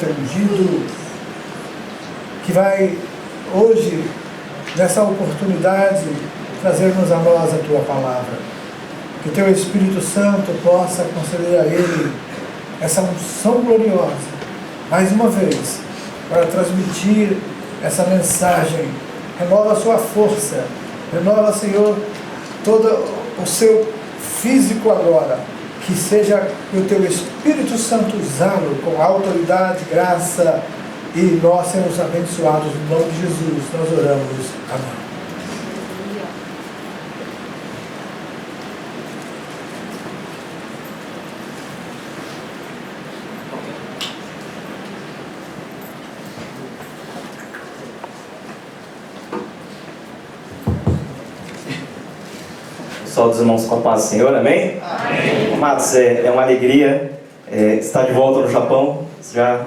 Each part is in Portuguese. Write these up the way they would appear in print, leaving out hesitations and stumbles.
teu ungido, que vai hoje, nessa oportunidade, trazer-nos a nós a tua palavra. Que teu Espírito Santo possa conceder a ele essa unção gloriosa, mais uma vez, para transmitir essa mensagem. Renova a sua força, renova, Senhor, todo o seu físico agora, que seja o teu Espírito Santo usá-lo com autoridade, graça, e nós sermos abençoados no nome de Jesus. Nós oramos. Amém. Só dos irmãos com a paz do Senhor, amém? Amém. Amados, é uma alegria estar de volta no Japão. Já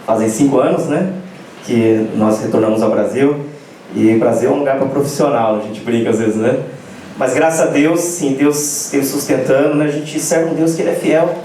fazem 5 anos, né, que nós retornamos ao Brasil. E o Brasil é um lugar para profissional, a gente brinca às vezes, né? Mas graças a Deus, sim, Deus esteve sustentando, né? A gente serve um Deus que Ele é fiel.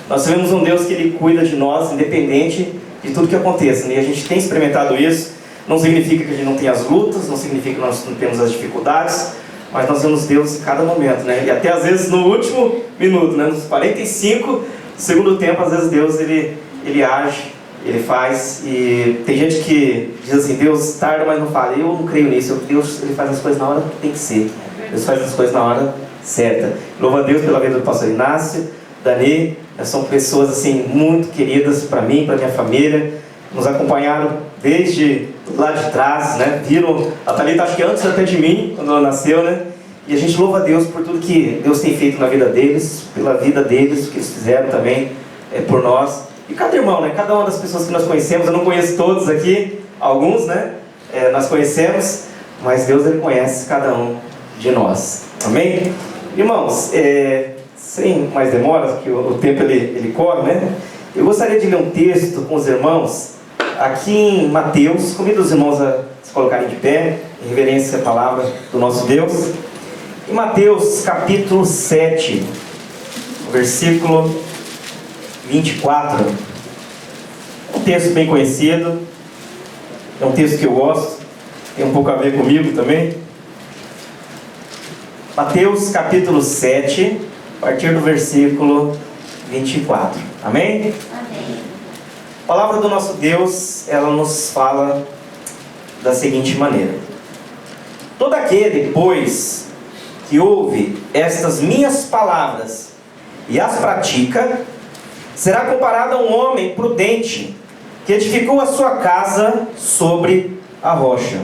Nós temos um Deus que Ele cuida de nós, independente de tudo que aconteça, né? E a gente tem experimentado isso. Não significa que a gente não tenha as lutas, não significa que nós não temos as dificuldades, mas nós vemos Deus em cada momento, né? E até às vezes no último minuto, né? Nos 45 do segundo tempo, às vezes Deus ele age, Ele faz. E tem gente que diz assim: Deus tarda, mas não fala. Eu não creio nisso. Deus Ele faz as coisas na hora que tem que ser. Deus faz as coisas na hora certa. Louvo a Deus pela vida do pastor Inácio, Dani. São pessoas assim muito queridas para mim, para minha família. Nos acompanharam desde lá de trás, né? Viram a Thalita, acho que antes até de mim, quando ela nasceu, né? E a gente louva a Deus por tudo que Deus tem feito na vida deles, pela vida deles, o que eles fizeram também por nós. E cada irmão, né? Cada uma das pessoas que nós conhecemos, eu não conheço todos aqui, alguns, né? Nós conhecemos, mas Deus Ele conhece cada um de nós. Amém? Irmãos, sem mais demora, que o tempo ele corre, né? Eu gostaria de ler um texto com os irmãos, aqui em Mateus. Convido os irmãos a se colocarem de pé, em reverência à palavra do nosso Deus. Em Mateus capítulo 7, versículo 24. É um texto bem conhecido, é um texto que eu gosto, tem um pouco a ver comigo também. Mateus capítulo 7, a partir do versículo 24. Amém? Amém. A palavra do nosso Deus, ela nos fala da seguinte maneira: todo aquele, pois, que ouve estas minhas palavras e as pratica, será comparado a um homem prudente que edificou a sua casa sobre a rocha.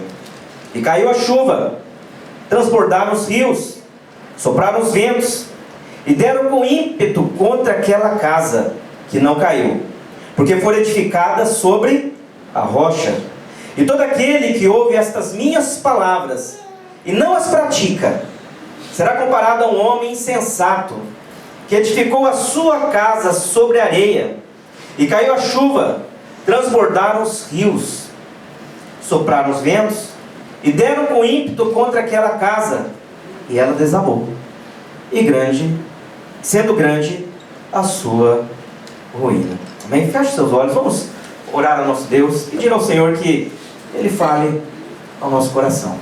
E caiu a chuva, transbordaram os rios, sopraram os ventos, e deram com ímpeto contra aquela casa, que não caiu, porque foi edificada sobre a rocha. E todo aquele que ouve estas minhas palavras e não as pratica, será comparado a um homem insensato, que edificou a sua casa sobre a areia. E caiu a chuva, transbordaram os rios, sopraram os ventos, e deram com ímpeto contra aquela casa, e ela desabou. E sendo grande a sua ruína. Amém? Feche seus olhos, vamos orar ao nosso Deus, pedir ao Senhor que Ele fale ao nosso coração.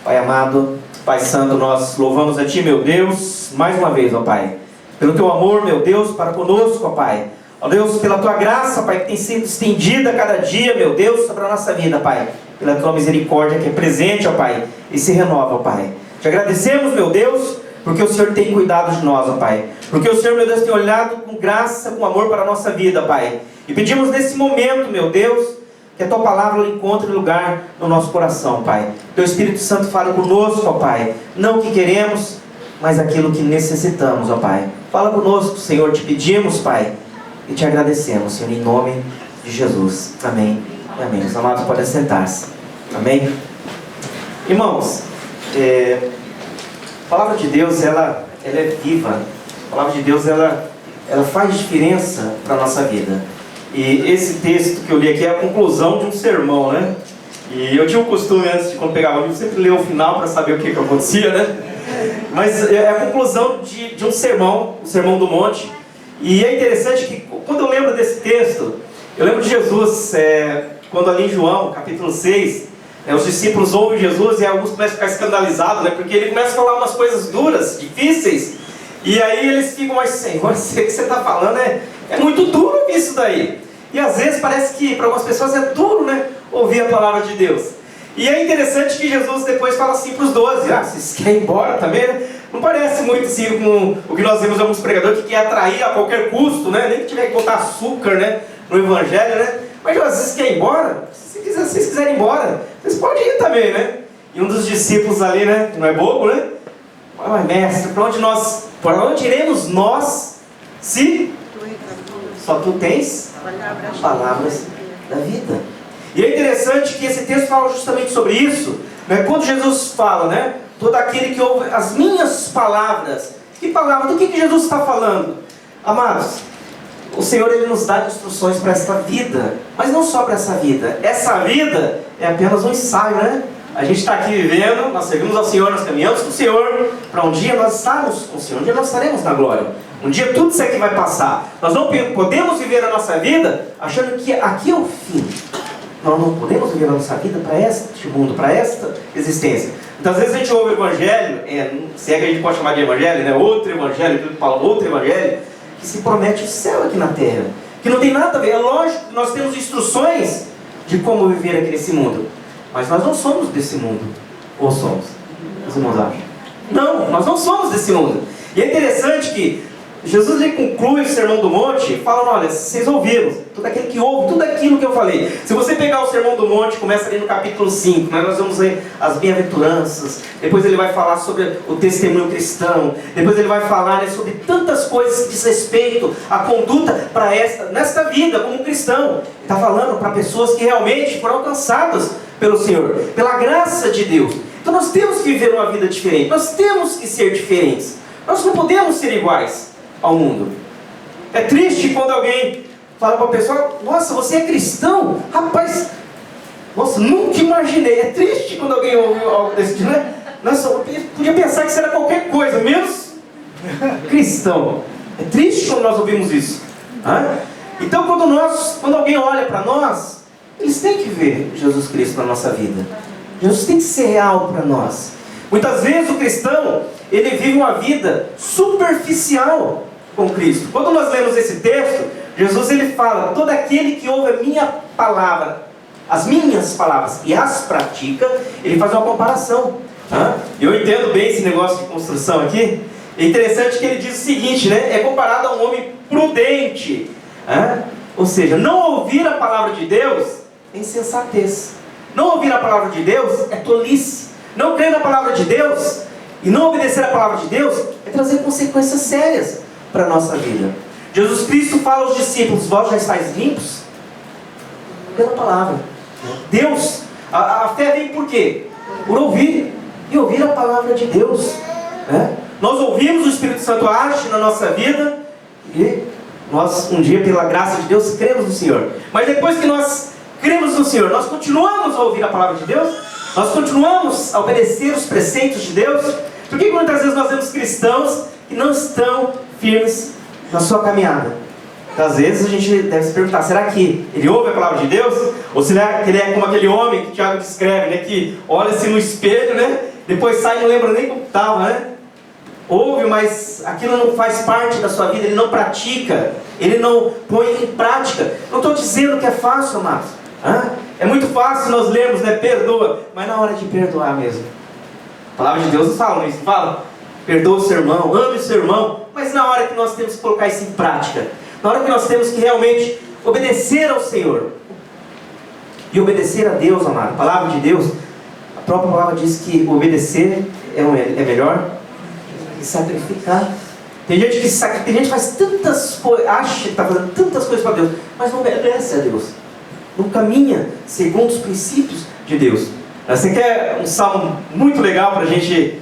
Pai amado, Pai santo, nós louvamos a Ti, meu Deus, mais uma vez, ó Pai, pelo Teu amor, meu Deus, para conosco, ó Pai. Ó Deus, pela Tua graça, Pai, que tem sido estendida a cada dia, meu Deus, sobre a nossa vida, Pai. Pela Tua misericórdia que é presente, ó Pai, e se renova, ó Pai. Te agradecemos, meu Deus, porque o Senhor tem cuidado de nós, ó Pai. Porque o Senhor, meu Deus, tem olhado com graça, com amor para a nossa vida, Pai. E pedimos nesse momento, meu Deus, que a Tua palavra encontre lugar no nosso coração, Pai. Teu Espírito Santo fala conosco, ó Pai. Não o que queremos, mas aquilo que necessitamos, ó Pai. Fala conosco, Senhor, te pedimos, Pai. E te agradecemos, Senhor, em nome de Jesus. Amém. Amém. Os amados podem sentar-se. Amém. Irmãos, a palavra de Deus, ela é viva. A palavra de Deus, ela faz diferença para a nossa vida. E esse texto que eu li aqui é a conclusão de um sermão, né? E eu tinha o costume, antes de quando pegava o livro, sempre ler o final para saber o que acontecia, né? Mas é a conclusão de um sermão, o Sermão do Monte. E é interessante que, quando eu lembro desse texto, Eu lembro de Jesus, quando ali em João, capítulo 6, os discípulos ouvem Jesus e alguns começam a ficar escandalizados, né? Porque ele começa a falar umas coisas duras, difíceis, e aí eles ficam, mas Senhor, sei que você está falando, é muito duro isso daí. E às vezes parece que para algumas pessoas é duro, né, ouvir a palavra de Deus. E é interessante que Jesus depois fala assim para os 12, vocês querem ir embora também, né? Não parece muito assim com o que nós vemos em alguns pregadores que quer atrair a qualquer custo, né? Nem que tiver que botar açúcar, né, no evangelho, né? Mas às vezes quer ir embora, se vocês quiserem ir embora, vocês podem ir também, né? E um dos discípulos ali, né, que não é bobo, né? Mas mestre, para onde iremos nós se só tu tens palavras da vida? E é interessante que esse texto fala justamente sobre isso, né? Quando Jesus fala, né? Todo aquele que ouve as minhas palavras. Que palavra? Do que Jesus está falando? Amados, o Senhor ele nos dá instruções para esta vida, mas não só para essa vida. Essa vida é apenas um ensaio, né? A gente está aqui vivendo, nós servimos ao Senhor, nós caminhamos com o Senhor, para um dia nós estarmos com o Senhor, um dia nós estaremos na glória. Um dia tudo isso aqui vai passar. Nós não podemos viver a nossa vida achando que aqui é o fim. Nós não podemos viver a nossa vida para este mundo, para esta existência. Muitas vezes a gente ouve o evangelho, se é que a gente pode chamar de evangelho, né? Outro evangelho, que se promete o céu aqui na terra, que não tem nada a ver. É lógico que nós temos instruções de como viver aqui nesse mundo, mas nós não somos desse mundo. Ou somos? Os irmãos acham? Não, nós não somos desse mundo. E é interessante que Jesus ele conclui o Sermão do Monte falando, olha, vocês ouviram, todo aquele que ouve, tudo aquilo que eu falei. Se você pegar o Sermão do Monte, começa ali no capítulo 5, né, nós vamos ver as bem-aventuranças, depois ele vai falar sobre o testemunho cristão, depois ele vai falar, né, sobre tantas coisas que diz respeito à conduta nesta vida como cristão. Ele está falando para pessoas que realmente foram alcançadas pelo Senhor, pela graça de Deus. Então nós temos que viver uma vida diferente, nós temos que ser diferentes, nós não podemos ser iguais ao mundo. É triste quando alguém fala para a pessoa, nossa, você é cristão? Rapaz, nossa, nunca imaginei. É triste quando alguém ouve algo desse tipo, né? Nossa, eu podia pensar que isso era qualquer coisa, menos cristão. É triste quando nós ouvimos isso. Então quando alguém olha para nós, eles têm que ver Jesus Cristo na nossa vida. Jesus tem que ser real para nós. Muitas vezes o cristão, ele vive uma vida superficial com Cristo. Quando nós lemos esse texto, Jesus ele fala, todo aquele que ouve a minha palavra, as minhas palavras e as pratica, ele faz uma comparação. Eu entendo bem esse negócio de construção aqui. É interessante que ele diz o seguinte, né? É comparado a um homem prudente. Ou seja, não ouvir a palavra de Deus é insensatez. Não ouvir a palavra de Deus é tolice. Não crer na palavra de Deus e não obedecer a palavra de Deus é trazer consequências sérias para a nossa vida. Jesus Cristo fala aos discípulos, vós já estáis limpos pela palavra. Deus, a fé vem por quê? Por ouvir, e ouvir a palavra de Deus. Nós ouvimos, o Espírito Santo age na nossa vida, e nós um dia pela graça de Deus cremos no Senhor. Mas depois que nós cremos no Senhor, nós continuamos a ouvir a palavra de Deus? Nós continuamos a obedecer os preceitos de Deus? Por que muitas vezes nós vemos cristãos que não estão firmes na sua caminhada? Então, às vezes a gente deve se perguntar, será que ele ouve a palavra de Deus? Ou será que ele é como aquele homem que Tiago descreve, né, que olha-se no espelho, né, depois sai e não lembra nem como estava, né? Ouve, mas aquilo não faz parte da sua vida, ele não pratica, ele não põe em prática. Não estou dizendo que é fácil, amados. É muito fácil nós lermos, né, perdoa, mas na hora de perdoar mesmo. A palavra de Deus nos fala isso, fala, perdoa o seu irmão, ame o seu irmão, mas na hora que nós temos que colocar isso em prática, na hora que nós temos que realmente obedecer ao Senhor, e obedecer a Deus, amado, a palavra de Deus, a própria palavra diz que obedecer é melhor que sacrificar. Tem gente que faz tantas coisas, acha que está fazendo tantas coisas para Deus, mas não obedece a Deus, não caminha segundo os princípios de Deus. Você quer um salmo muito legal para a gente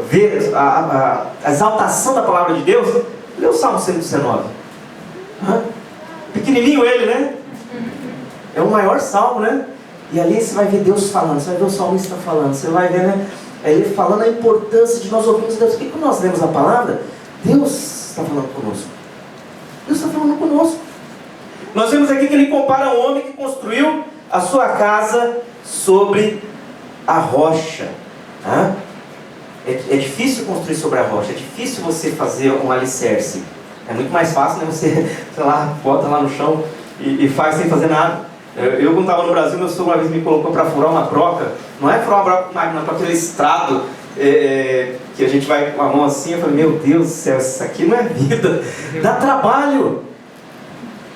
ver a exaltação da palavra de Deus? Lê o Salmo 119. Pequenininho ele, né? É o maior salmo, né? E ali você vai ver Deus falando, você vai ver o salmista falando, você vai ver, né, ele falando a importância de nós ouvirmos Deus. Porque quando nós lemos a palavra, Deus está falando conosco. Deus está falando conosco. Nós vemos aqui que ele compara um homem que construiu a sua casa sobre a rocha. É difícil construir sobre a rocha, é difícil você fazer um alicerce. É muito mais fácil, né? Você, sei lá, bota lá no chão e faz sem fazer nada. Eu quando estava no Brasil, meu sogro uma vez me colocou para furar uma broca. Não é furar uma broca com máquina, para aquele estrado que a gente vai com a mão assim. Eu falei, meu Deus do céu, isso aqui não é vida. Dá trabalho.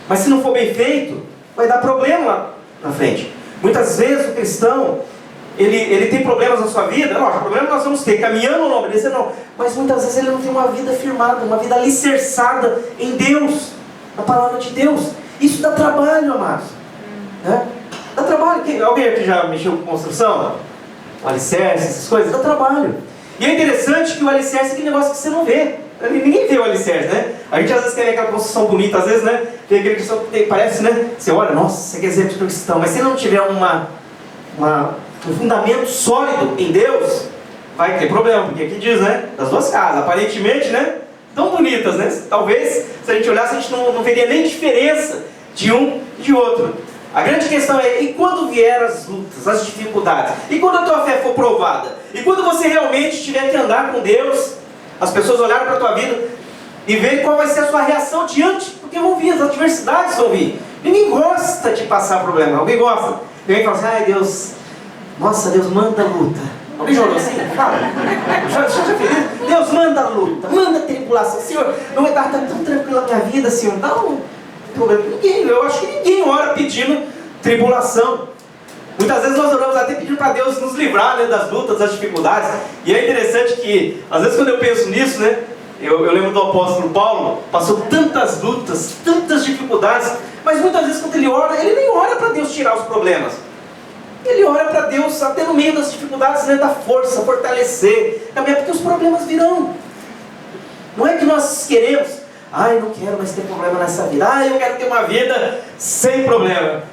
Mas se não for bem feito, vai dar problema lá na frente. Muitas vezes o cristão, ele tem problemas na sua vida. Lógico, problema nós vamos ter, caminhando ou não, obedecendo não. Mas muitas vezes ele não tem uma vida firmada, uma vida alicerçada em Deus, na palavra de Deus. Isso dá trabalho, amados. Dá trabalho. Alguém aqui já mexeu com construção? O alicerce, essas coisas? Dá trabalho. E é interessante que o alicerce é aquele negócio que você não vê. Ninguém vê o alicerce, né? A gente às vezes quer ver aquela construção bonita, às vezes, né? Tem aquele construção que parece, né? Você olha, nossa, você quer dizer que é cristão. Mas se não tiver um fundamento sólido em Deus, vai ter problema. Porque aqui diz, né? Das duas casas, aparentemente, né? Tão bonitas, né? Talvez, se a gente olhasse, a gente não veria nem diferença de um e de outro. A grande questão é, e quando vier as lutas, as dificuldades? E quando a tua fé for provada? E quando você realmente tiver que andar com Deus, as pessoas olharem para a tua vida e verem qual vai ser a sua reação diante, porque vão vir, as adversidades vão vir. Ninguém gosta de passar problema. Alguém gosta? Ninguém fala assim, ai Deus, nossa, Deus manda luta. Alguém já olhou assim? Fala. Já fez? Deus manda luta, manda tribulação. Senhor, não vai dar tão tranquila a minha vida, Senhor. Não, problema. Eu acho que ninguém ora pedindo tribulação. Muitas vezes nós oramos até pedindo para Deus nos livrar, né, das lutas, das dificuldades. E é interessante que, às vezes quando eu penso nisso, né, eu lembro do apóstolo Paulo, passou tantas lutas, tantas dificuldades, mas muitas vezes quando ele ora, ele nem ora para Deus tirar os problemas. Ele ora para Deus, até no meio das dificuldades, né, dar força, fortalecer. Também porque os problemas virão. Não é que nós queremos, ai, não quero mais ter problema nessa vida. Ai, eu quero ter uma vida sem problema.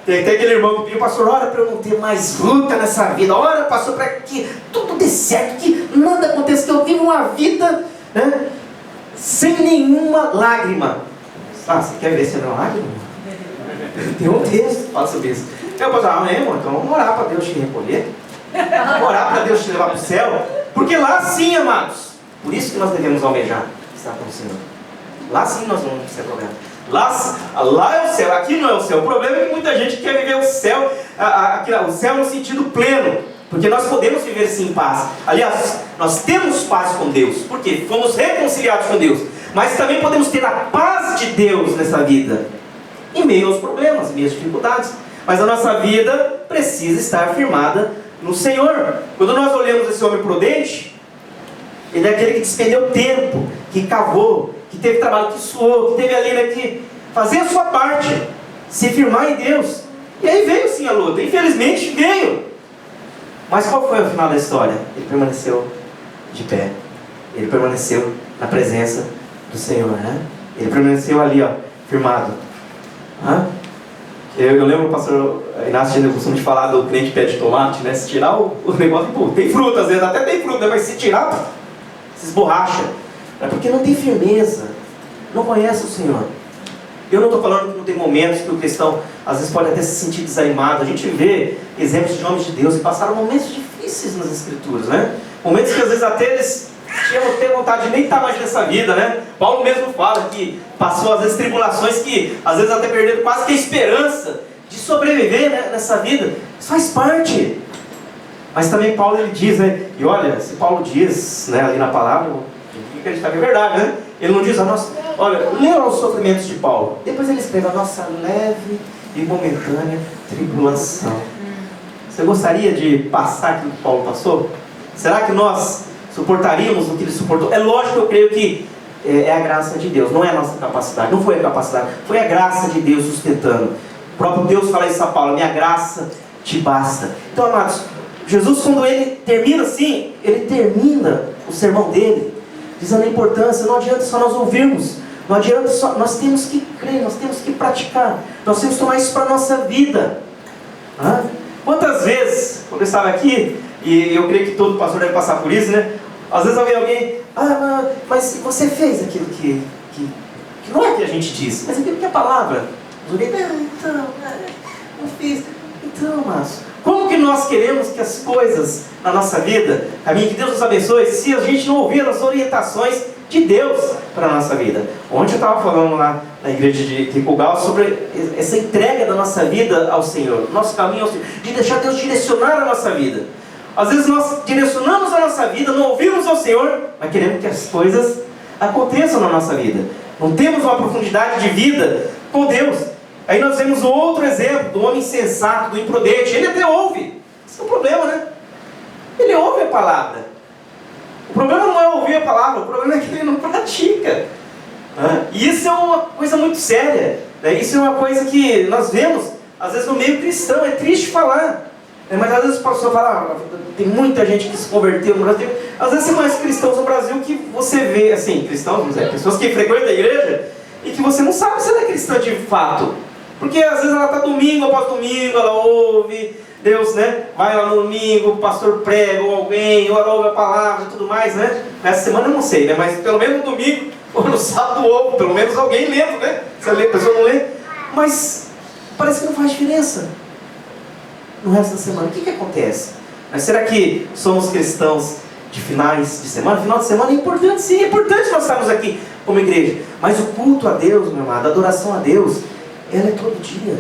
Tem aquele irmão que pediu, pastor, ora para eu não ter mais luta nessa vida. Ora, pastor, para que tudo dê certo, que nada aconteça, que eu viva uma vida, né, sem nenhuma lágrima. Você quer ver se não é lágrima? Tem um texto que fala sobre isso. Eu posso falar, irmão, então vamos orar para Deus te recolher. Orar para Deus te levar para o céu. Porque lá sim, amados, por isso que nós devemos almejar estar com o Senhor. Lá sim nós vamos ter problema. Lá é o céu, aqui não é o céu. O problema é que muita gente quer viver o céu, o céu no sentido pleno. Porque nós podemos viver assim em paz. Aliás, nós temos paz com Deus. Por quê? Fomos reconciliados com Deus. Mas também podemos ter a paz de Deus nessa vida, em meio aos problemas, em meio às dificuldades. Mas a nossa vida precisa estar firmada no Senhor. Quando nós olhamos esse homem prudente, ele é aquele que despendeu tempo, que cavou, que teve trabalho, que suou, que teve ali, né, que fazer a sua parte, se firmar em Deus. E aí veio sim a luta, infelizmente veio. Mas qual foi o final da história? Ele permaneceu de pé. Ele permaneceu na presença do Senhor, né? Ele permaneceu ali, ó, firmado. Eu lembro o pastor Inácio tinha costume de falar do crente pé de tomate, né? Se tirar o negócio, pô, tem fruta, às vezes até tem fruta, mas se tirar, se esborracha. É porque não tem firmeza, não conhece o Senhor. Eu não estou falando que não tem momentos que o cristão às vezes pode até se sentir desanimado. A gente vê exemplos de homens de Deus que passaram momentos difíceis nas Escrituras, né? Momentos que às vezes até eles tinham até vontade de nem estar mais nessa vida, né? Paulo mesmo fala que passou às vezes tribulações que às vezes até perderam quase que a esperança de sobreviver, né, nessa vida. Isso faz parte. Mas também Paulo ele diz, né? E olha, se Paulo diz, né, ali na palavra, tem que acreditar que é verdade, né? Ele não diz a nossa... Olha, leia os sofrimentos de Paulo. Depois ele escreve a nossa leve e momentânea tribulação. Você gostaria de passar aquilo que Paulo passou? Será que nós suportaríamos o que ele suportou? É lógico que eu creio que é a graça de Deus, não é a nossa capacidade. Não foi a capacidade, foi a graça de Deus sustentando. O próprio Deus fala isso a Paulo, minha graça te basta. Então, amados, Jesus, quando ele termina assim, ele termina o sermão dele dizendo a importância. Não adianta só nós ouvirmos, não adianta só, nós temos que crer, nós temos que praticar, nós temos que tomar isso para a nossa vida. Quantas vezes, quando eu estava aqui, e eu creio que todo pastor deve passar por isso, né? Às vezes alguém, mas você fez aquilo que não é o que a gente disse, mas aquilo que a palavra Os orientais, não fiz. Então, mas como que nós queremos que as coisas na nossa vida caminhem? Que Deus nos abençoe se a gente não ouvir as orientações de Deus para a nossa vida. Ontem eu estava falando lá na igreja de Cugal sobre essa entrega da nossa vida ao Senhor, nosso caminho ao Senhor, de deixar Deus direcionar a nossa vida. Às vezes nós direcionamos a nossa vida, não ouvimos ao Senhor, mas queremos que as coisas aconteçam na nossa vida. Não temos uma profundidade de vida com Deus. Aí nós vemos outro exemplo do homem insensato, do imprudente. Ele até ouve. Esse é o problema, né? Ele ouve a palavra. O problema não é ouvir a palavra, o problema é que ele não pratica. E isso é uma coisa muito séria. Isso é uma coisa que nós vemos, às vezes, no meio cristão. É triste falar. Mas às vezes o pastor fala, tem muita gente que se converteu no Brasil. Às vezes você conhece cristãos no Brasil que você vê, assim, cristãos, vamos dizer, pessoas que frequentam a igreja e que você não sabe se ela é cristã de fato. Porque às vezes ela está domingo após domingo, ela ouve Deus, né? Vai lá no domingo, o pastor prega ou alguém, ou ela ouve a palavra e tudo mais, né? Nessa semana eu não sei, né? Mas pelo menos no domingo ou no sábado ouve, pelo menos alguém lendo, né? Se a pessoa não lê. Mas parece que não faz diferença no resto da semana. O que acontece? Mas será que somos cristãos de finais de semana? Final de semana é importante, sim, é importante nós estarmos aqui como igreja. Mas o culto a Deus, meu amado, a adoração a Deus, ela é todo dia.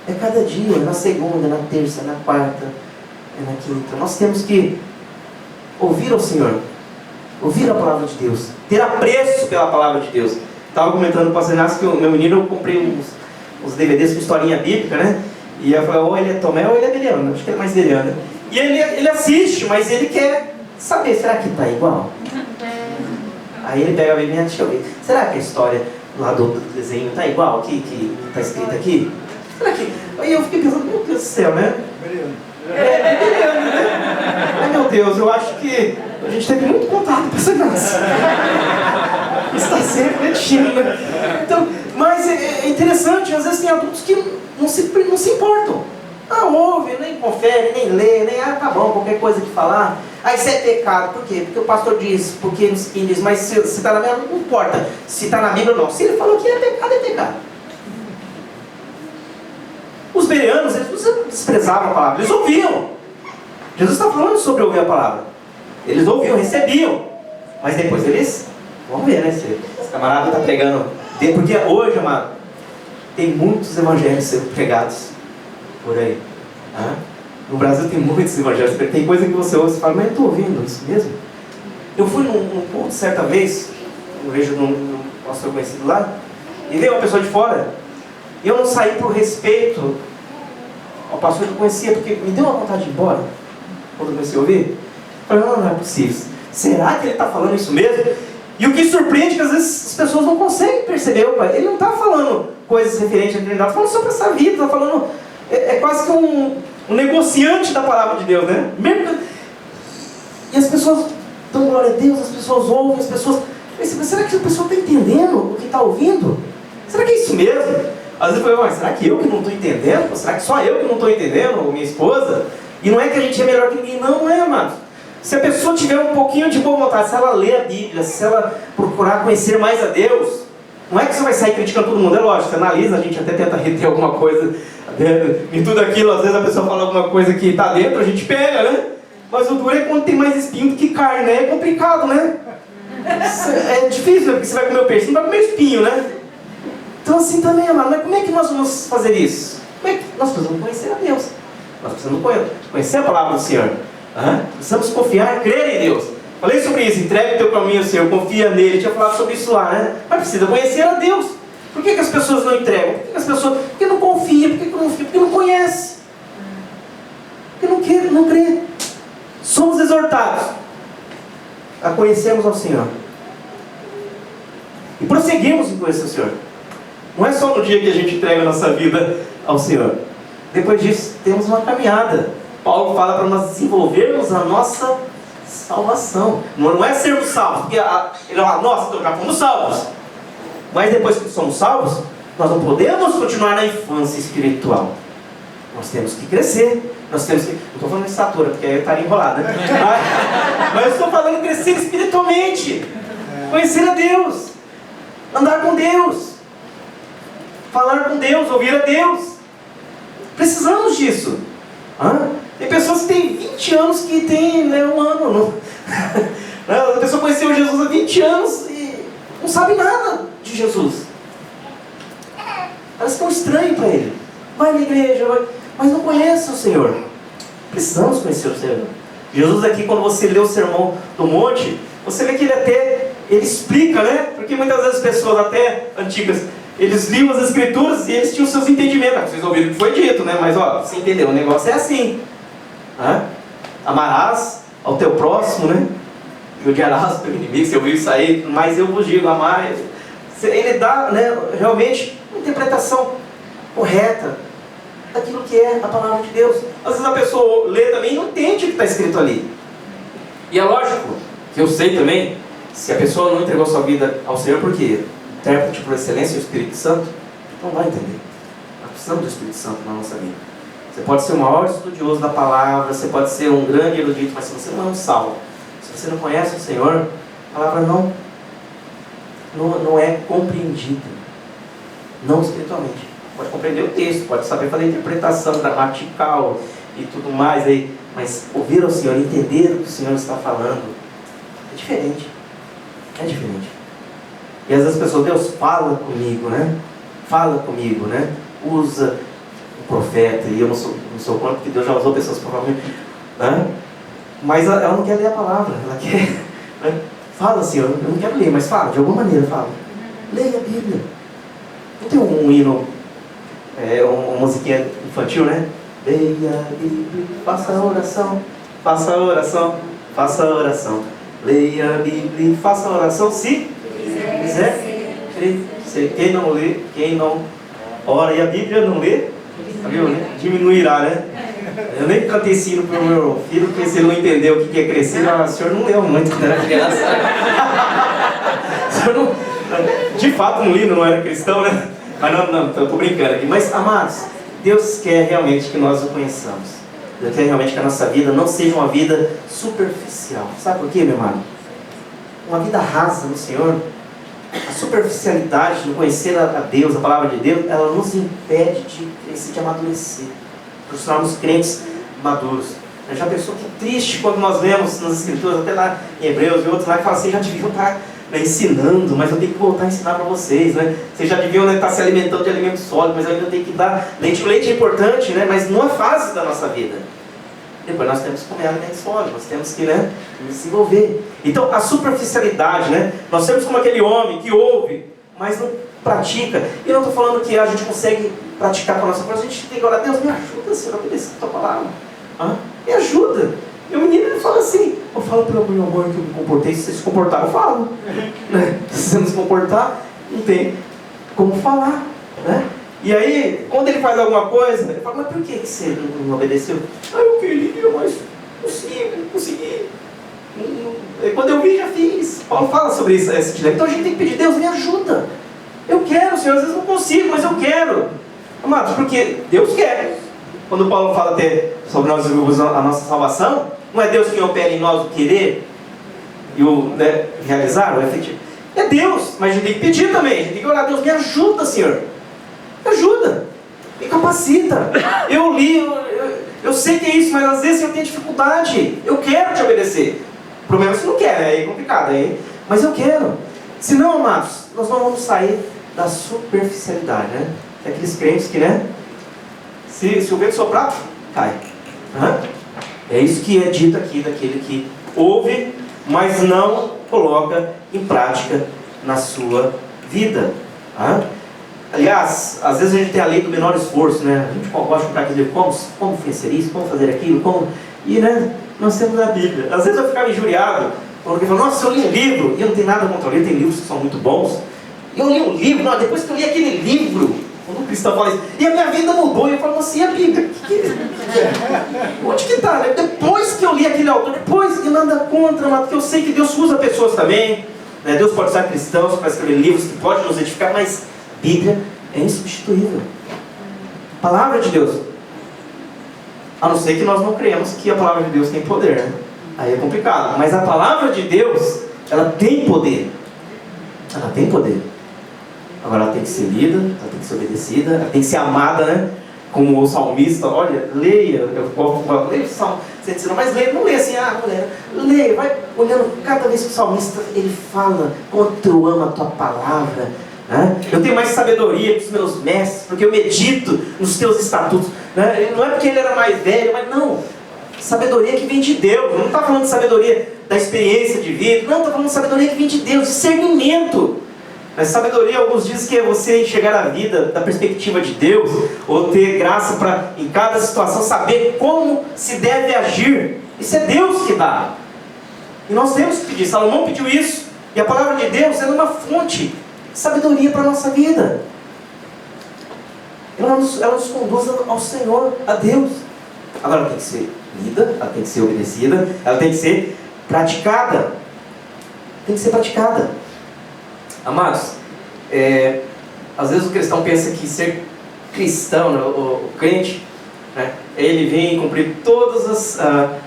É cada dia, é na segunda, é na terça, é na quarta, é na quinta. Nós temos que ouvir ao Senhor, ouvir a palavra de Deus, ter apreço pela palavra de Deus. Estava comentando com o pastor Inácio que o meu menino, eu comprei uns DVDs com historinha bíblica, né? E eu falei, ou ele é Tomé ou ele é Beliano. Acho que ele é mais Beliano, né? E ele assiste, mas ele quer saber, será que está igual? Aí ele pega a Bíblia, deixa eu ver. Será que a história lá do desenho está igual que está escrito aqui? Será que... Aí eu fiquei pensando, meu Deus do céu, né? É Beliano, né? Ai meu Deus, eu acho que a gente teve muito contato com essa criança. Está sempre refletindo, né? Então, mas é interessante, às vezes tem adultos que não se importam. Ouve, nem confere, nem lê, nem, tá bom, qualquer coisa que falar. Isso é pecado, por quê? Porque o pastor diz, porque não sei quem diz, mas se está na Bíblia, não importa se está na Bíblia ou não. Se ele falou que é pecado, é pecado. Os bereanos, eles não desprezavam a palavra, eles ouviam. Jesus está falando sobre ouvir a palavra. Eles ouviam, recebiam. Mas depois eles, vamos ver, né? Se esse camarada está pregando. Porque hoje, amado, tem muitos evangelhos sendo pregados por aí. No Brasil tem muitos evangelhos. Tem coisa que você ouve e fala, mas eu estou ouvindo isso mesmo? Eu fui num culto certa vez, eu vejo num pastor conhecido lá, e veio uma pessoa de fora, e eu não saí por respeito ao pastor que eu conhecia, porque me deu uma vontade de ir embora, quando eu comecei a ouvir. Eu falei, não é possível. Será que ele está falando isso mesmo? E o que surpreende é que às vezes as pessoas não conseguem perceber, ele não está falando coisas referentes à eternidade, está falando sobre essa vida, está falando, é quase que um negociante da palavra de Deus, né? E as pessoas dão glória a Deus, as pessoas ouvem, as pessoas... Mas será que a pessoa está entendendo o que está ouvindo? Será que é isso mesmo? Às vezes eu falo, mas será que eu que não estou entendendo? Será que só eu que não estou entendendo, ou minha esposa? E não é que a gente é melhor que ninguém, não é, amado. Se a pessoa tiver um pouquinho de boa vontade, se ela ler a Bíblia, se ela procurar conhecer mais a Deus, não é que você vai sair criticando todo mundo, é lógico, você analisa, a gente até tenta reter alguma coisa em tudo aquilo, às vezes a pessoa fala alguma coisa que está dentro, a gente pega, né? Mas o duro é quando tem mais espinho do que carne, né? É complicado, né? É difícil, né? Porque você vai comer o peixe, você não vai comer espinho, né? Então assim também, amado, mas como é que nós vamos fazer isso? Como é que nós precisamos conhecer a Deus? Nós precisamos conhecer a palavra do Senhor. Precisamos confiar, crer em Deus. Falei sobre isso, entrega o teu caminho ao Senhor, confia nele. Tinha falado sobre isso lá, né? Mas precisa conhecer a Deus. Por que as pessoas não entregam? Por que as pessoas... Porque não confia, porque não conhece. Porque não quer, não crê. Somos exortados a conhecermos ao Senhor. E prosseguimos em conhecer o Senhor. Não é só no dia que a gente entrega a nossa vida ao Senhor. Depois disso, temos uma caminhada. Paulo fala para nós desenvolvermos a nossa salvação. Não é sermos salvos, porque ele fala, nossa, então já fomos salvos. Mas depois que somos salvos, nós não podemos continuar na infância espiritual. Nós temos que crescer. Nós temos que... Não estou falando de estatura, porque aí eu estaria enrolado, né? Mas eu estou falando de crescer espiritualmente. Conhecer a Deus. Andar com Deus. falar com Deus, ouvir a Deus. Precisamos disso. Tem pessoas que têm 20 anos que têm, né, um ano. A pessoa conheceu Jesus há 20 anos e não sabe nada de Jesus. Elas estão estranhas para ele. Vai na igreja, mas não conhece o Senhor. Precisamos conhecer o Senhor. Jesus aqui, quando você lê o Sermão do Monte, você vê que ele explica, né? Porque muitas vezes as pessoas até antigas, eles liam as Escrituras e eles tinham seus entendimentos. Vocês ouviram o que foi dito, né? Mas você entendeu, o negócio é assim. Amarás ao teu próximo, né? E odiarás o teu inimigo. Você ouviu isso aí? Mas eu vos digo, amai. Ele dá, né, realmente uma interpretação correta daquilo que é a palavra de Deus. Às vezes a pessoa lê também e não entende o que está escrito ali. E é lógico que eu sei também, se a pessoa não entregou sua vida ao Senhor, porque intérprete por excelência é o Espírito Santo, não vai entender. Nós precisamos do Espírito Santo na nossa vida. Você pode ser o maior estudioso da palavra, você pode ser um grande erudito, mas se você não é um salvo, se você não conhece o Senhor, a palavra não é compreendida. Não espiritualmente. Pode compreender o texto, pode saber fazer interpretação gramatical e tudo mais aí, mas ouvir ao Senhor, entender o que o Senhor está falando, é diferente. É diferente. E às vezes as pessoas, Deus fala comigo, né? Fala comigo, né? Usa o profeta, e eu não sou contra, porque Deus já usou pessoas provavelmente, né? Mas ela não quer ler a palavra, ela quer, né? Fala, Senhor, eu não quero ler, mas fala, de alguma maneira fala. Leia a Bíblia. Não tem um hino, uma musiquinha infantil, né? Leia a Bíblia, faça a oração, faça a oração, faça a oração. Leia a Bíblia, faça a oração, se quiser. Quem não lê, quem não ora e a Bíblia não lê, viu, né? Diminuirá, né? Eu nem cantei sino para o meu filho, porque se ele não entendeu o que é crescer, o senhor não leu muito quando era criança. O senhor não, de fato não li, não era cristão, né? Mas não, estou brincando aqui. Mas, amados, Deus quer realmente que nós o conheçamos. Deus quer realmente que a nossa vida não seja uma vida superficial. Sabe por quê, meu amado? Uma vida rasa no Senhor, a superficialidade de conhecer a Deus, a palavra de Deus, ela nos impede de crescer, de amadurecer, para nos tornarmos crentes maduros. Já pensou que triste quando nós lemos nas Escrituras, até lá em Hebreus e outros lá, que fala assim, já deviam estar ensinando, mas eu tenho que voltar a ensinar para vocês, né? Vocês já deviam estar se alimentando de alimento sólido, mas eu ainda tenho que dar leite. O leite é importante, né? Mas numa fase da nossa vida. Depois nós temos que comer alimento sólido, nós temos que, né, desenvolver. Então a superficialidade, né? Nós temos como aquele homem que ouve, mas não pratica. E eu não estou falando que a gente consegue praticar com a nossa força, a gente tem que orar, Deus, me ajuda, Senhor, a obedecer a tua palavra. Me ajuda. E o menino ele fala assim, eu falo para o meu amor que eu me comportei, se você se comportar, eu falo. Se você não se comportar, não tem como falar, né? E aí, quando ele faz alguma coisa, ele fala, mas por que você não obedeceu? Eu queria, mas não consegui. Quando eu vi, já fiz. Paulo fala sobre isso, esse dilema. Então a gente tem que pedir, Deus, me ajuda. Eu quero, Senhor, às vezes não consigo, mas eu quero. Amados, porque Deus quer. Quando Paulo fala até sobre nós a nossa salvação, não é Deus quem opera em nós o querer e o, né, realizar, o efetivo. É Deus, mas a gente tem que pedir também. A gente tem que orar, Deus, me ajuda, Senhor. Me ajuda, me capacita. Eu li, eu sei que é isso, mas às vezes eu tenho dificuldade. Eu quero te obedecer. O problema é se não quer, aí é complicado. Mas eu quero. Senão, amados, nós não vamos sair da superficialidade, né? Aqueles crentes que, né? Se o vento soprar, cai. É isso que é dito aqui daquele que ouve, mas não coloca em prática na sua vida. Aliás, às vezes a gente tem a lei do menor esforço, né? A gente gosta de comprar aquele livro, como vencer isso, como fazer aquilo, como... E, né, nós temos a Bíblia. Às vezes eu ficava injuriado, quando alguém fala, nossa, eu li um livro, e eu não tenho nada contra o livro, tem livros que são muito bons. E eu li um livro, não, depois que eu li aquele livro, quando o cristão fala isso, e a minha vida mudou, e eu falo assim, a Bíblia, onde que está? Né? Depois que eu li aquele autor, depois que nada contra, mas porque eu sei que Deus usa pessoas também, né? Deus pode usar cristãos para escrever livros que podem nos edificar, mas Bíblia é insubstituível. Palavra de Deus. A não ser que nós não creemos que a palavra de Deus tem poder, né? Aí é complicado. Mas a palavra de Deus, ela tem poder. Ela tem poder. Agora ela tem que ser lida, ela tem que ser obedecida, ela tem que ser amada, né? Como o salmista, olha, leia, eu leio o salmo, você diz, mas leia, não leia assim, mulher, leia, vai olhando cada vez que o salmista, ele fala, quanto eu amo a tua palavra, né? Eu tenho mais sabedoria que os meus mestres, porque eu medito nos teus estatutos, né? Não é porque ele era mais velho, mas não, sabedoria que vem de Deus, não está falando de sabedoria da experiência de vida, não, está falando de sabedoria que vem de Deus, discernimento. Mas sabedoria, alguns dizem que é você enxergar a vida da perspectiva de Deus, ou ter graça para, em cada situação, saber como se deve agir. Isso é Deus que dá. E nós temos que pedir. Salomão pediu isso. E a palavra de Deus é uma fonte de sabedoria para a nossa vida. Ela nos conduz ao Senhor, a Deus. Agora ela tem que ser lida, ela tem que ser obedecida, ela tem que ser praticada. Tem que ser praticada. Amados, às vezes o cristão pensa que ser cristão, né, o crente, né, ele vem cumprir todas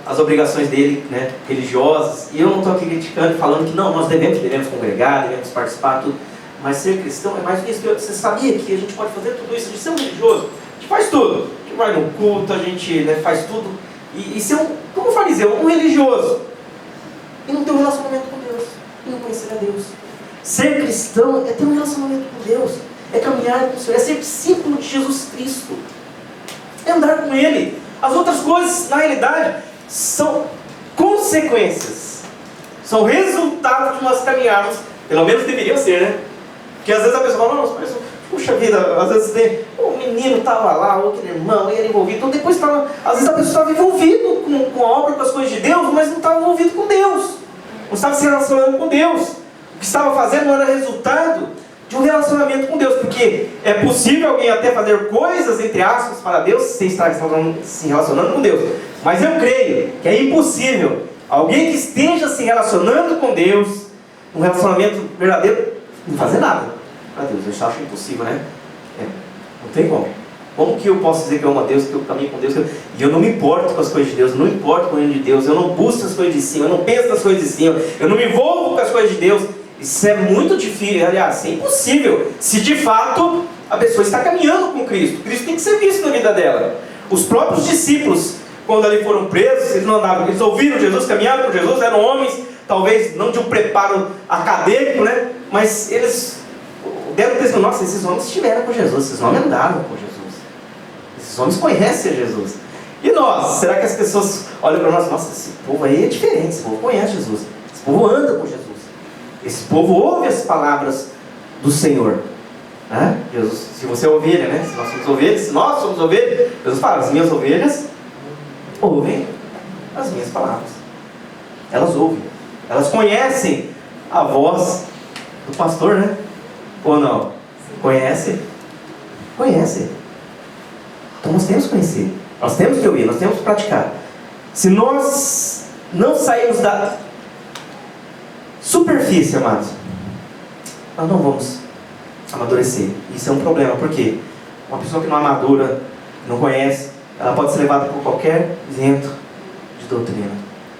as obrigações dele, né, religiosas, e eu não estou aqui criticando e falando que não, nós devemos congregar, devemos participar, tudo, mas ser cristão é mais do que isso. Você sabia que a gente pode fazer tudo isso, de ser um religioso, a gente faz tudo, a gente vai no culto, a gente, né, faz tudo, e ser como um fariseu, um religioso, e não ter um relacionamento com Deus, e não conhecer a Deus. Ser cristão é ter um relacionamento com Deus, é caminhar com o Senhor, é ser discípulo de Jesus Cristo, é andar com Ele. As outras coisas, na realidade, são consequências, são resultados de nós caminharmos, pelo menos deveriam ser, né? Porque às vezes a pessoa fala, nossa, mas puxa vida, às vezes o menino estava lá, ou aquele irmão, ele era envolvido, então depois estava, às vezes a pessoa estava envolvido com a obra, com as coisas de Deus, mas não estava envolvido com Deus, não estava se relacionando com Deus. O que estava fazendo não era resultado de um relacionamento com Deus, porque é possível alguém até fazer coisas, entre aspas, para Deus, sem estar se relacionando com Deus, mas eu creio que é impossível alguém que esteja se relacionando com Deus, um relacionamento verdadeiro, não fazer nada para Deus. Eu acho impossível, né? Não tem como. Como que eu posso dizer que eu amo a Deus, que eu caminho com Deus, e eu não me importo com as coisas de Deus, eu não me importo com o reino de Deus, eu não busco as coisas de cima, eu não penso nas coisas de cima, eu não me envolvo com as coisas de Deus? Isso é muito difícil, aliás, é impossível, se de fato a pessoa está caminhando com Cristo. Cristo tem que ser visto na vida dela. Os próprios discípulos, quando ali foram presos, eles não andavam, eles ouviram Jesus, caminharam com Jesus, eram homens, talvez não de um preparo acadêmico, né? Mas eles deram testemunho, nossa, esses homens estiveram com Jesus, esses homens andaram com Jesus, esses homens conhecem Jesus. E nós, será que as pessoas olham para nós, nossa, esse povo aí é diferente, esse povo conhece Jesus, esse povo anda com Jesus, esse povo ouve as palavras do Senhor, né? Jesus, se você é ovelha, né? Se nós somos ovelhas, Jesus fala, as minhas ovelhas ouvem as minhas palavras, elas ouvem, elas conhecem a voz do pastor, né? Ou não? Conhece? Conhece. Então nós temos que conhecer, nós temos que ouvir, nós temos que praticar. Se nós não sairmos da superfície, amados, nós não vamos amadurecer. Isso é um problema, porque uma pessoa que não amadura, não conhece, ela pode ser levada por qualquer vento de doutrina.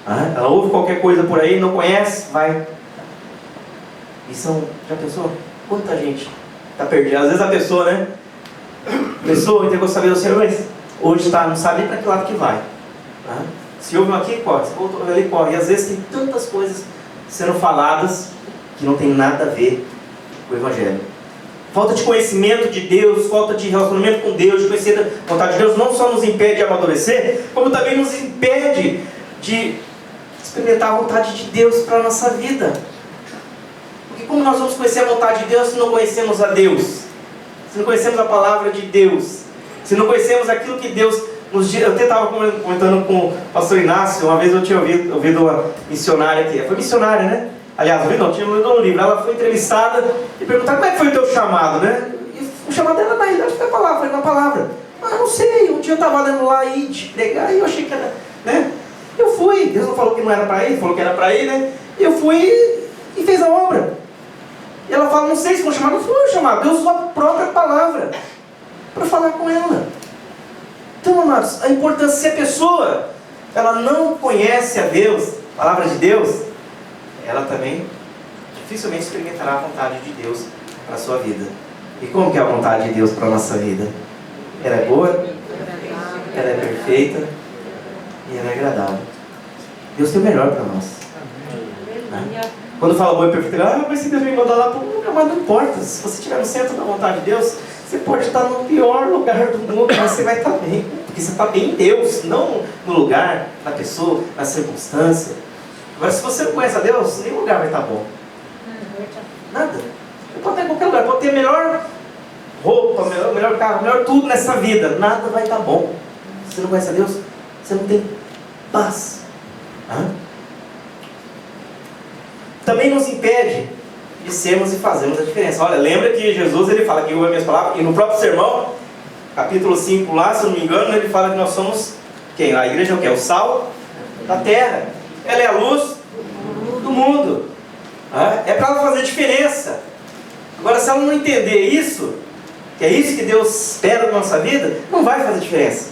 Ela ouve qualquer coisa por aí, não conhece, vai. Já pensou? Quanta gente está perdida? Às vezes a pessoa, né? A pessoa entregou saber do Senhor, mas hoje não sabe nem para que lado que vai. Se ouve um aqui, corre. Se ouve ali, corre. E às vezes tem tantas coisas sendo faladas que não tem nada a ver com o Evangelho. Falta de conhecimento de Deus, falta de relacionamento com Deus, de conhecer a vontade de Deus, não só nos impede de amadurecer, como também nos impede de experimentar a vontade de Deus para a nossa vida. Porque como nós vamos conhecer a vontade de Deus se não conhecemos a Deus? Se não conhecemos a palavra de Deus? Se não conhecemos aquilo que Deus nos diz? Eu até estava comentando com o pastor Inácio, uma vez eu tinha ouvido uma missionária aqui. Foi missionária, né? Aliás, tinha lido um livro. Ela foi entrevistada e perguntaram como é que foi o teu chamado, né? E o chamado dela na realidade foi a palavra, foi na palavra. Eu não sei, um dia eu estava lendo lá e de pregar e eu achei que era, né? Eu fui, Deus não falou que não era para ir, falou que era para ir, né? Eu fui e fez a obra. E ela fala, não sei se foi chamado, não foi chamado. Deus usou a própria palavra para falar com ela. Então, amados, a importância, se a pessoa ela não conhece a Deus, a palavra de Deus, ela também dificilmente experimentará a vontade de Deus para a sua vida. E como que é a vontade de Deus para a nossa vida? Ela é boa, ela é perfeita e ela é agradável. Deus tem o melhor para nós. Né? Quando fala boa e perfeita, mas se Deus me mandar lá para um lugar, mas não importa. Se você estiver no centro da vontade de Deus, você pode estar no pior lugar do mundo, mas você vai estar bem. Porque você está bem em Deus, não no lugar, na pessoa, na circunstância. Agora, se você não conhece a Deus, nenhum lugar vai estar bom. Nada. Pode ter em qualquer lugar, pode ter a melhor roupa, melhor carro, melhor tudo nessa vida. Nada vai estar bom. Se você não conhece a Deus, você não tem paz. Também nos impede de sermos e fazermos a diferença. Olha, lembra que Jesus ele fala que ouve as minhas palavras, e no próprio sermão, capítulo 5 lá, se eu não me engano, ele fala que nós somos quem? A igreja é o quê? O sal da terra. Ela é a luz do mundo. É para ela fazer diferença. Agora, se ela não entender isso, que é isso que Deus espera da nossa vida, não vai fazer diferença.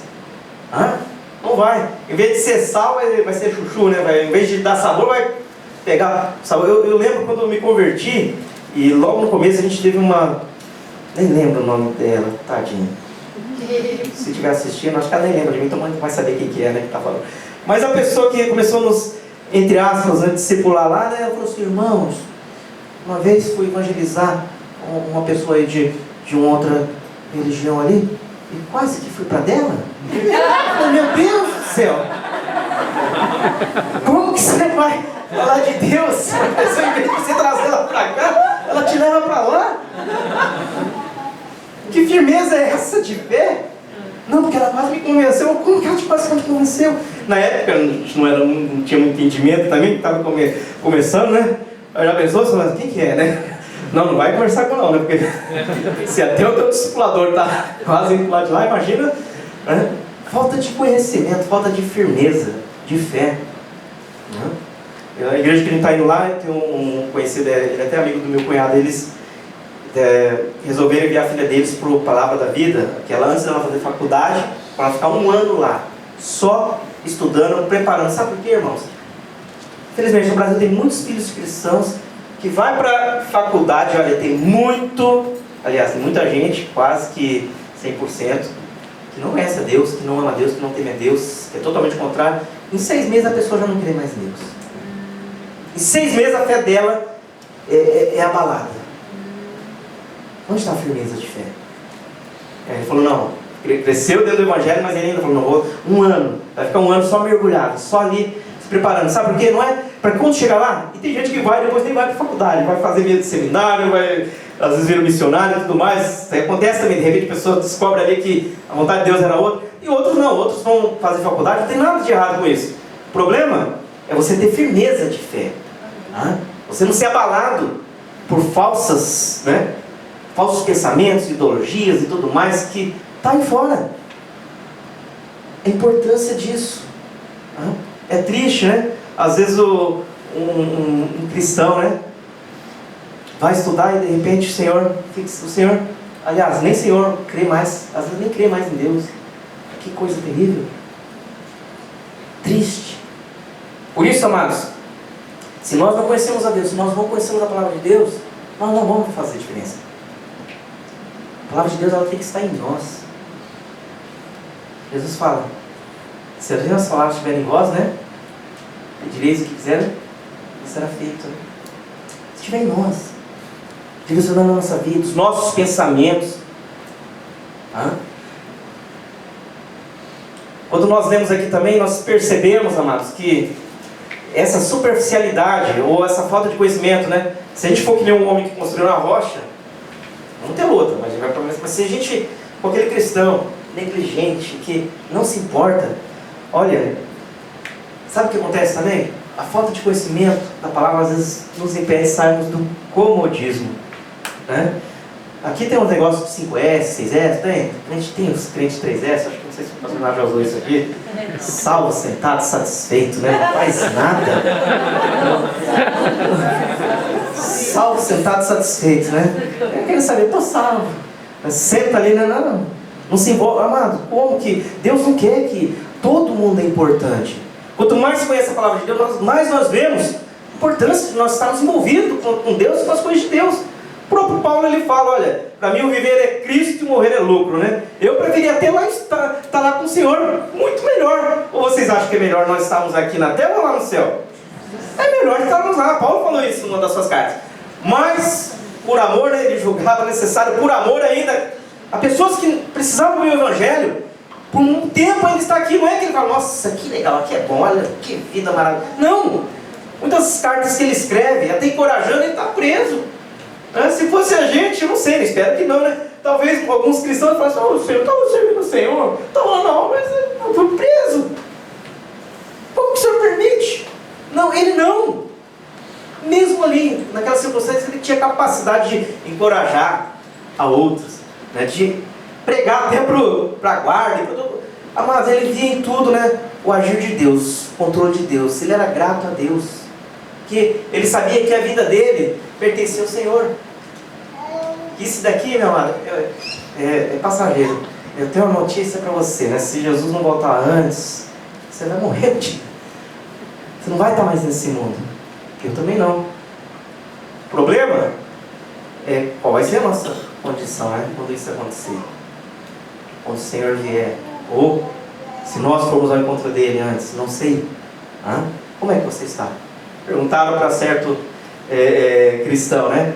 Não vai. Em vez de ser sal, vai ser chuchu, né? Em vez de dar sabor, vai pegar sabor. Eu lembro quando eu me converti, e logo no começo a gente teve uma... Nem lembro o nome dela, tadinha. Se estiver assistindo, acho que ela nem lembra de mim, então não vai saber quem que é, né, que tá falando. Mas a pessoa que começou a nos, entre aspas, discipular lá, né, ela falou assim: irmãos, uma vez fui evangelizar uma pessoa aí de uma outra religião ali, e quase que fui para dela. Eu falei, meu Deus do céu! Como que você vai falar de Deus? A pessoa, em vez de você trazer ela para cá, ela te leva para lá? Que firmeza é essa de fé? Não, porque ela quase me convenceu. Como que ela quase me convenceu? Na época, a gente não tinha muito entendimento também, que estava começando, né? Eu já pensou, você falou, quem que é, né? Não vai conversar com não, né? Porque se até o teu discipulador está quase indo lá de lá, imagina, né? Falta de conhecimento, falta de firmeza, de fé. Né? A igreja que a gente está indo lá, tem um conhecido, ele é até amigo do meu cunhado, eles resolveram enviar a filha deles para o Palavra da Vida, aquela antes dela fazer faculdade, para ela ficar 1 ano lá, só estudando, preparando. Sabe por quê, irmãos? Infelizmente, no Brasil tem muitos filhos cristãos que vai para a faculdade, olha, tem muita gente, quase que 100%, que não conhece a Deus, que não ama a Deus, que não teme a Deus, que é totalmente contrário. Em 6 meses a pessoa já não crê mais em Deus. Em 6 meses a fé dela é abalada. Onde está a firmeza de fé? Ele falou, não, cresceu dentro do Evangelho, mas ele ainda falou, não, vou 1 ano, vai ficar 1 ano só mergulhado, só ali, se preparando. Sabe por quê? Não é para quando chegar lá, e tem gente que vai, depois nem vai para a faculdade, vai fazer meio de seminário, vai, às vezes vira missionário e tudo mais. Isso acontece também, de repente a pessoa descobre ali que a vontade de Deus era outra, e outros não, outros vão fazer faculdade, não tem nada de errado com isso. O problema é você ter firmeza de fé, você não ser abalado por falsos pensamentos, ideologias e tudo mais que está aí fora. A importância disso. É triste, né? Às vezes um cristão, né, vai estudar e de repente o Senhor, aliás, nem o Senhor crê mais, às vezes nem crê mais em Deus. Que coisa terrível. Triste. Por isso, amados, se nós não conhecemos a Deus, se nós não conhecemos a palavra de Deus, nós não vamos fazer diferença. A palavra de Deus, ela tem que estar em nós. Jesus fala, se as minhas palavras estiverem em vós, né, pedireis o que quiserem, será feito. Se estiver em nós, direcionando a nossa vida, os nossos pensamentos. Quando nós lemos aqui também, nós percebemos, amados, que essa superficialidade, ou essa falta de conhecimento, né, se a gente for que nem um homem que construiu uma rocha, não tem outra, mas se a gente, com aquele cristão negligente, que não se importa, olha, sabe o que acontece também? A falta de conhecimento da palavra às vezes nos impede de sairmos do comodismo, né? Aqui tem um negócio de 5S, 6S, tem? A gente tem os crentes 3S, acho que não sei se o pastor já usou isso aqui. Salvo, sentado, satisfeito, né? Não faz nada. Salvo, sentado, satisfeito, né? Eu quero saber, estou salvo. Mas senta ali, não se envolve. Amado, como que Deus não quer que todo mundo é importante? Quanto mais se conhece a palavra de Deus, mais nós vemos a importância de nós estarmos envolvidos com Deus e com as coisas de Deus. O próprio Paulo ele fala, olha, para mim o viver é Cristo e o morrer é lucro, né? Eu preferia até lá estar lá com o Senhor, muito melhor. Ou vocês acham que é melhor nós estarmos aqui na terra ou lá no céu? É melhor estarmos lá. Paulo falou isso numa das suas cartas. Mas, por amor, né, ele julgava necessário, por amor ainda, a pessoas que precisavam do Evangelho, por um tempo ainda está aqui. Não é que ele fala, nossa, que legal, aqui é bom, olha, que vida maravilhosa. Não! Muitas cartas que ele escreve, até encorajando, ele está preso. Se fosse a gente, eu não sei, espero que não, né? Talvez alguns cristãos falem assim, o Senhor estava servindo o Senhor. Não, mas eu fui preso. Como que o Senhor permite? Não, ele não. Mesmo ali, naquela circunstância, ele tinha capacidade de encorajar a outros, né? De pregar até para a guarda. Mas ele via em tudo, né? O agir de Deus, o controle de Deus. Ele era grato a Deus. Que ele sabia que a vida dele pertencia ao Senhor. Isso daqui, meu amado, é passageiro. Eu tenho uma notícia para você, né? Se Jesus não voltar antes, você vai morrer, tio. Você não vai estar mais nesse mundo. Eu também não. O problema é qual vai ser a nossa condição, né? Quando isso acontecer. Quando o Senhor vier. Ou se nós formos ao encontro dele antes, não sei. Como é que você está? Perguntaram para certo cristão, né?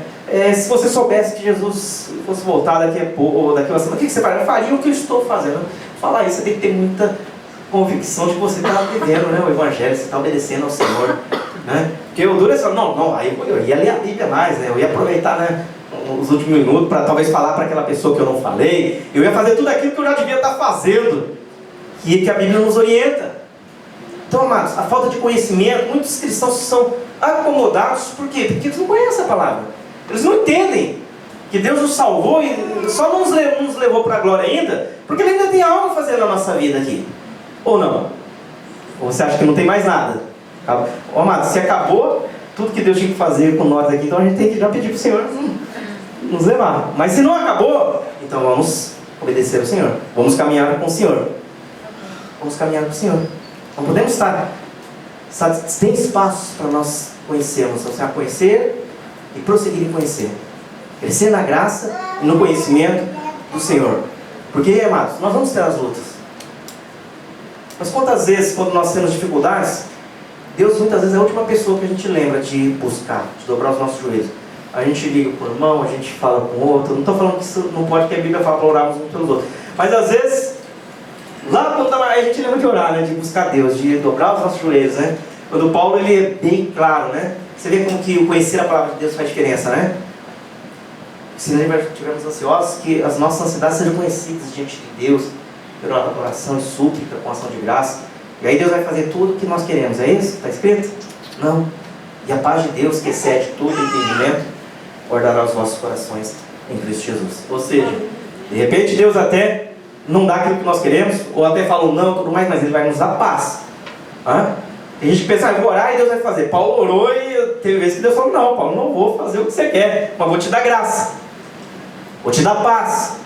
Se você soubesse que Jesus fosse voltar daqui a pouco, ou daqui a uma semana, o que você faria? Eu faria o que eu estou fazendo. Falar isso, você tem que ter muita convicção de que você está vivendo, né, o Evangelho, você está obedecendo ao Senhor, né? Porque o duro é só, aí eu ia ler a Bíblia mais, né? Eu ia aproveitar, né, os últimos minutos para talvez falar para aquela pessoa que eu não falei. Eu ia fazer tudo aquilo que eu já devia estar fazendo, que a Bíblia nos orienta. Então, amados, a falta de conhecimento, muitos cristãos são acomodados, por quê? Porque eles não conhecem a palavra. Eles não entendem que Deus nos salvou e só não nos levou para a glória ainda, porque Ele ainda tem algo a fazer na nossa vida aqui. Ou não? Ou você acha que não tem mais nada? Amado, se acabou tudo que Deus tinha que fazer com nós aqui, então a gente tem que já pedir para o Senhor nos levar. Mas se não acabou, então vamos obedecer ao Senhor. Vamos caminhar com o Senhor. Vamos caminhar com o Senhor. Não podemos estar... Tem espaços para nós conhecermos. Ou seja, conhecer e prosseguir em conhecer. Crescer na graça e no conhecimento do Senhor. Porque, amados, nós vamos ter as lutas. Mas quantas vezes, quando nós temos dificuldades, Deus muitas vezes é a última pessoa que a gente lembra de buscar, de dobrar os nossos joelhos. A gente liga para o irmão, a gente fala com o outro. Não estou falando que isso não pode, que a Bíblia fala para orarmos uns pelos outros. Mas às vezes, lá quando a gente lembra de orar, né? De buscar Deus, de dobrar os nossos joelhos, né? Quando Paulo ele é bem claro, né? Você vê como que o conhecer a palavra de Deus faz diferença, né? Se nós estivermos ansiosos, que as nossas ansiedades sejam conhecidas diante de Deus, pela oração e súplica, com ação de graça. E aí Deus vai fazer tudo o que nós queremos. É isso? Está escrito? Não. E a paz de Deus, que excede todo entendimento, guardará os vossos corações em Cristo Jesus. Ou seja, de repente Deus até não dá aquilo que nós queremos, ou até fala não, tudo mais, mas Ele vai nos dar paz. Tem gente que pensa, eu vou orar e Deus vai fazer. Paulo orou e teve vezes que Deus falou, não, Paulo, não vou fazer o que você quer, mas vou te dar graça, vou te dar paz,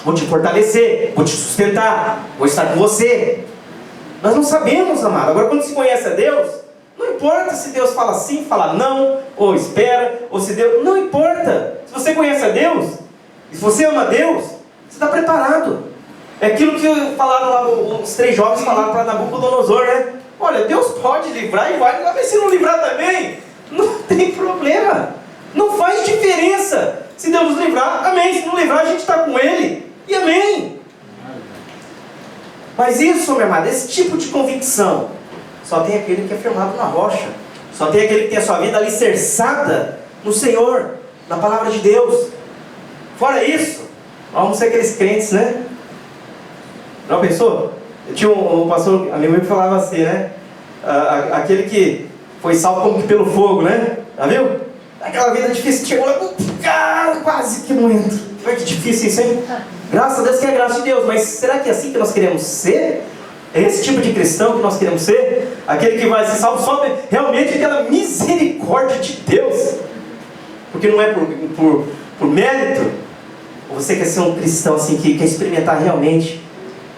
vou te fortalecer, vou te sustentar, vou estar com você. Nós não sabemos, amado. Agora, quando se conhece a Deus, não importa se Deus fala sim, fala não, ou espera, ou se Deus... Não importa. Se você conhece a Deus, e se você ama a Deus, você está preparado. É aquilo que falaram lá, os 3 jovens falaram para Nabucodonosor, né? Olha, Deus pode livrar e vai, mas se não livrar também, não tem problema. Não faz diferença. Se Deus nos livrar, amém. Se não livrar, a gente está com Ele. E amém. Mas isso, meu amado, esse tipo de convicção, só tem aquele que é firmado na rocha. Só tem aquele que tem a sua vida alicerçada no Senhor, na palavra de Deus. Fora isso, vamos ser aqueles crentes, né? Não pensou? Eu tinha um pastor amigo que falava assim, né? Aquele que foi salvo como que pelo fogo, né? Já viu? Aquela vida difícil, chegou lá, quase que morrendo. Foi que difícil isso, hein? Graças a Deus que é a graça de Deus, mas será que é assim que nós queremos ser? É esse tipo de cristão que nós queremos ser? Aquele que vai ser salvo só realmente aquela misericórdia de Deus? Porque não é por mérito? Ou você quer ser um cristão assim que quer experimentar realmente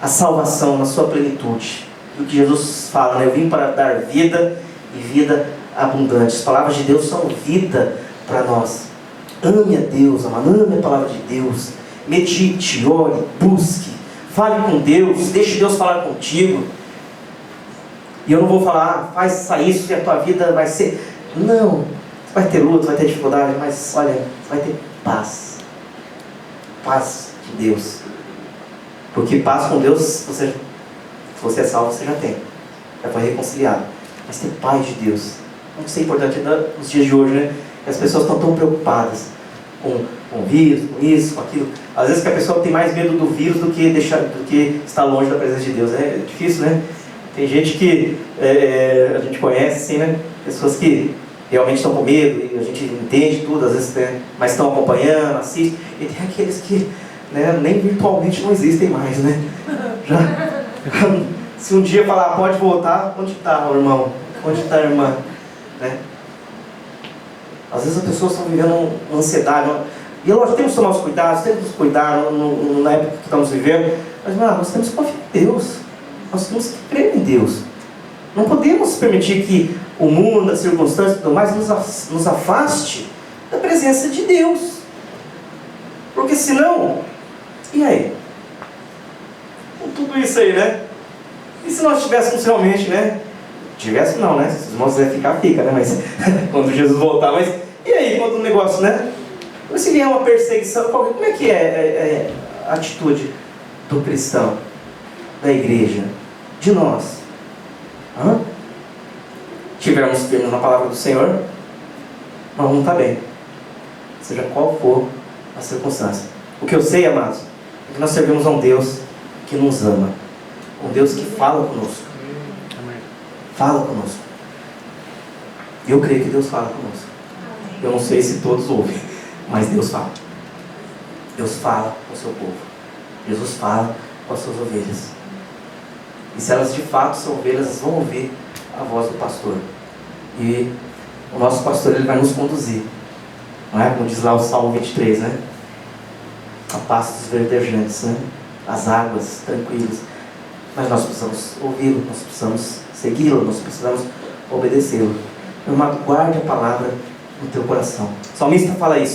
a salvação na sua plenitude? Do que Jesus fala, né? Eu vim para dar vida e vida abundante. As palavras de Deus são vida para nós. Ame a Deus, amado, ame a palavra de Deus. Medite, ore, busque, fale com Deus, deixe Deus falar contigo. E eu não vou falar, faz isso e a tua vida vai ser... Não, você vai ter luta, vai ter dificuldade, mas olha, você vai ter paz. Paz de Deus. Porque paz com Deus, se você é salvo, você já tem. Já foi reconciliado. Mas ter paz de Deus. Não sei, é importante nos dias de hoje, né? Que as pessoas estão tão preocupadas com o vírus, com isso, com aquilo. Às vezes que a pessoa tem mais medo do vírus do que estar longe da presença de Deus. É difícil, né? Tem gente que a gente conhece, assim, né? Pessoas que realmente estão com medo, e a gente entende tudo, às vezes, né? Mas estão acompanhando, assistem. E tem aqueles que, né, nem virtualmente não existem mais, né? Se um dia falar, pode voltar, onde está o irmão? Onde está a irmã? Né? Às vezes as pessoas estão vivendo uma ansiedade. E lógico, temos que tomar os cuidados, temos que nos cuidar na época que estamos vivendo. Mas nós temos que confiar em Deus. Nós temos que crer em Deus. Não podemos permitir que o mundo, as circunstâncias e tudo mais nos afaste da presença de Deus. Porque senão, e aí? Com tudo isso aí, né? E se nós tivéssemos realmente, né? Tivéssemos não, né? Se os irmãos quiserem ficar, fica, né? Mas quando Jesus voltar, mas e aí, quando o negócio, né? Se vier uma perseguição, como é que é a atitude do cristão, da igreja, de nós? Tivermos firmes na palavra do Senhor, nós vamos estar bem, seja qual for a circunstância. O que eu sei, amados, é que nós servimos a um Deus que nos ama, um Deus que fala conosco. Fala conosco. Eu creio que Deus fala conosco. Eu não sei se todos ouvem, mas Deus fala. Deus fala com o seu povo. Jesus fala com as suas ovelhas. E se elas de fato são ovelhas, elas vão ouvir a voz do pastor. E o nosso pastor, ele vai nos conduzir. Não é? Como diz lá o Salmo 23, né? A pastos verdejantes, né? As águas tranquilas. Mas nós precisamos ouvi-lo, nós precisamos segui-lo, nós precisamos obedecê-lo. Meu amado, guarde a palavra no teu coração. O salmista fala isso.